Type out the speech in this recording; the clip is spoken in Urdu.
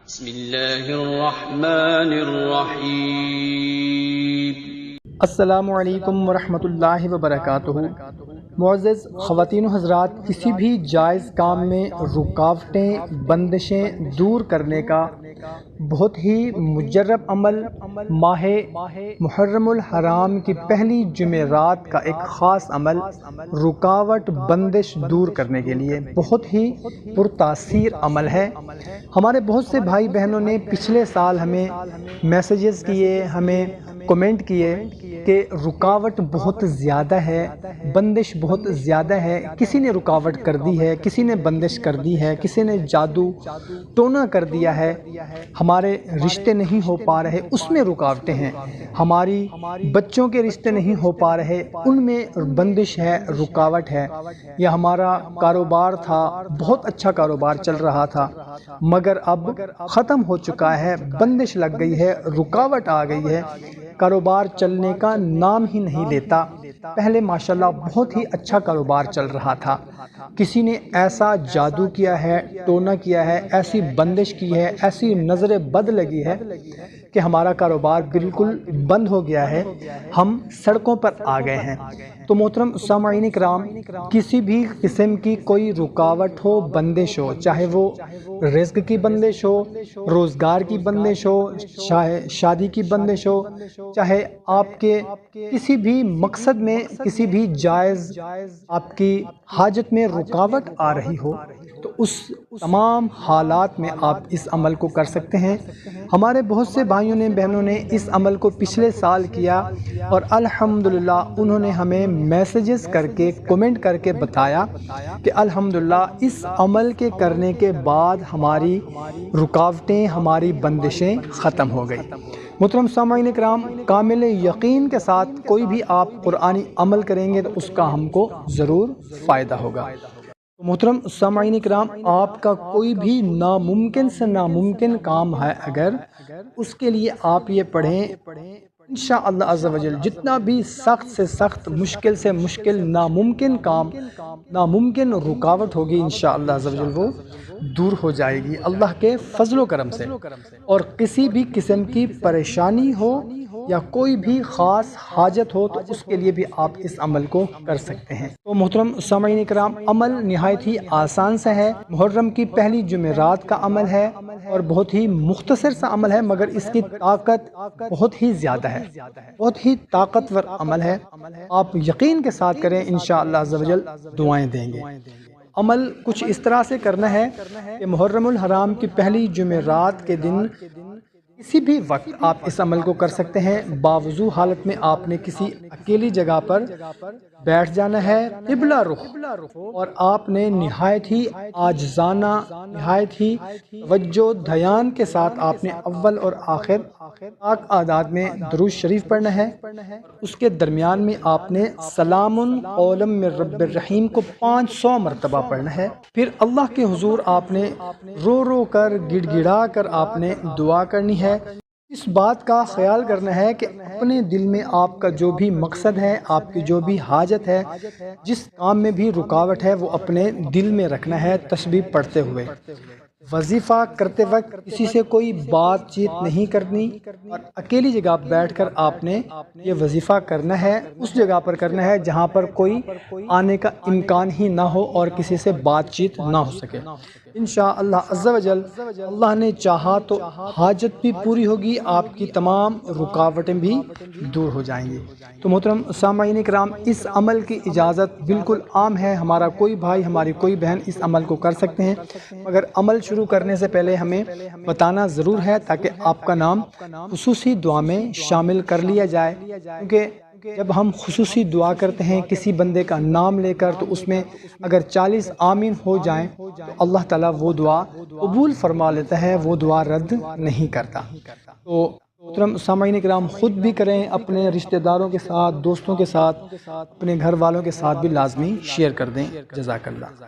بسم اللہ الرحمن الرحیم۔ السلام علیکم ورحمۃ اللہ وبرکاتہ۔ معزز خواتین و حضرات، کسی بھی جائز کام میں رکاوٹیں بندشیں دور کرنے کا بہت ہی مجرب عمل ماہ محرم الحرام کی پہلی جمعرات کا ایک خاص عمل رکاوٹ بندش دور کرنے کے لیے بہت ہی پرتاثیر عمل ہے۔ ہمارے بہت سے بھائی بہنوں نے پچھلے سال ہمیں میسیجز کیے، ہمیں کومنٹ کیے کہ رکاوٹ بہت زیادہ ہے، بندش بہت زیادہ ہے، کسی نے رکاوٹ کر دی ہے، کسی نے بندش کر دی ہے، کسی نے جادو ٹونا کر دیا ہے، ہمارے رشتے نہیں ہو پا رہے اس میں رکاوٹیں ہیں، ہماری بچوں کے رشتے نہیں ہو پا رہے ان میں بندش ہے، رکاوٹ ہے، یا ہمارا کاروبار تھا، بہت اچھا کاروبار چل رہا تھا مگر اب ختم ہو چکا ہے، بندش لگ گئی ہے، رکاوٹ آ گئی ہے، کاروبار چلنے کا نام ہی نہیں لیتا۔ پہلے ماشاءاللہ بہت ہی اچھا کاروبار چل رہا تھا، کسی نے ایسا جادو کیا ہے، ٹونا کیا ہے، ایسی بندش کی ہے، ایسی نظر بد لگی ہے کہ ہمارا کاروبار بالکل بند ہو گیا ہے، ہم سڑکوں پر آ گئے ہیں۔ تو محترم سامعین کرام، کسی بھی قسم کی کوئی رکاوٹ ہو، بندش ہو، چاہے وہ رزق کی بندش ہو، روزگار کی بندش ہو، چاہے شادی کی بندش ہو، چاہے آپ کے کسی بھی مقصد میں کسی بھی جائز آپ کی حاجت میں رکاوٹ آ رہی ہو، تو اس تمام حالات میں آپ اس عمل کو کر سکتے ہیں۔ ہمارے بہت سے بھائیوں نے بہنوں نے اس عمل کو پچھلے سال کیا اور الحمدللہ انہوں نے ہمیں میسیجز کر کے کومنٹ کر کے بتایا کہ الحمدللہ اس عمل کے کرنے کے بعد ہماری رکاوٹیں، ہماری بندشیں ختم ہو گئی۔ محترم سامعین کرام، کامل یقین کے ساتھ کوئی بھی آپ قرآنی عمل کریں گے تو اس کا ہم کو ضرور فائدہ ہوگا۔ محترم سامعین کرام، آپ کا کوئی بھی ناممکن سے ناممکن کام ہے اگر اس کے لیے آپ یہ پڑھیں انشاءاللہ عز و جل، جتنا بھی سخت سے سخت، مشکل سے مشکل، ناممکن کام، ناممکن رکاوٹ ہوگی انشاءاللہ عز و جل وہ دور ہو جائے گی اللہ کے فضل و کرم سے۔ اور کسی بھی قسم کی پریشانی ہو یا کوئی بھی خاص حاجت ہو تو اس کے لیے بھی آپ اس عمل کو کر سکتے ہیں۔ تو محترم سامعین کرام، عمل نہایت ہی آسان سے ہے، محرم کی پہلی جمعرات کا عمل ہے اور بہت ہی مختصر سا عمل ہے مگر اس کی طاقت بہت ہی زیادہ ہے، بہت ہی طاقتور عمل ہے، آپ یقین کے ساتھ کریں انشاءاللہ عز و جل دعائیں دیں گے۔ عمل کچھ اس طرح سے کرنا ہے کہ محرم الحرام کی پہلی جمعرات کے دن کسی بھی وقت آپ اس عمل کو کر سکتے ہیں۔ باوضو حالت میں آپ نے کسی اکیلی جگہ پر بیٹھ جانا ہے، قبلہ رخ، اور آپ نے نہایت ہی عاجزانہ، نہایت ہی توجہ دھیان کے ساتھ آپ نے اول اور آخر پاک اعداد میں درود شریف پڑھنا ہے۔ اس کے درمیان میں آپ نے سلام قولا من رب الرحیم کو 500 مرتبہ پڑھنا ہے۔ پھر اللہ کے حضور آپ نے رو رو کر، گڑ گڑا کر آپ نے دعا کرنی ہے۔ اس بات کا خیال کرنا ہے کہ اپنے دل میں آپ کا جو بھی مقصد ہے، آپ کی جو بھی حاجت ہے، جس کام میں بھی رکاوٹ ہے، وہ اپنے دل میں رکھنا ہے تسبیح پڑھتے ہوئے۔ وظیفہ کرتے وقت کسی سے کوئی بات چیت نہیں کرنی اور اکیلی جگہ بیٹھ کر آپ نے یہ وظیفہ کرنا ہے، اس جگہ پر کرنا ہے جہاں پر کوئی آنے کا امکان ہی نہ ہو اور کسی سے بات چیت نہ ہو سکے۔ انشاءاللہ عز و جل اللہ نے چاہا تو حاجت بھی پوری ہوگی، آپ کی تمام رکاوٹیں بھی دور ہو جائیں گی۔ تو محترم سامعین کرام، اس عمل کی اجازت بالکل عام ہے، ہمارا کوئی بھائی، ہماری کوئی بہن اس عمل کو کر سکتے ہیں، مگر عمل شروع کرنے سے پہلے ہمیں بتانا ضرور ہے تاکہ آپ کا نام خصوصی دعا میں شامل کر لیا جائے، کیونکہ جب ہم خصوصی دعا کرتے ہیں کسی بندے کا نام لے کر تو اس میں اگر 40 آمین ہو جائیں تو اللہ تعالیٰ وہ دعا قبول فرما لیتا ہے، وہ دعا رد نہیں کرتا۔ تو محترم سامعین کرام، خود بھی کریں، اپنے رشتہ داروں کے ساتھ، دوستوں کے ساتھ، اپنے گھر والوں کے ساتھ بھی لازمی شیئر کر دیں۔ جزاک اللہ۔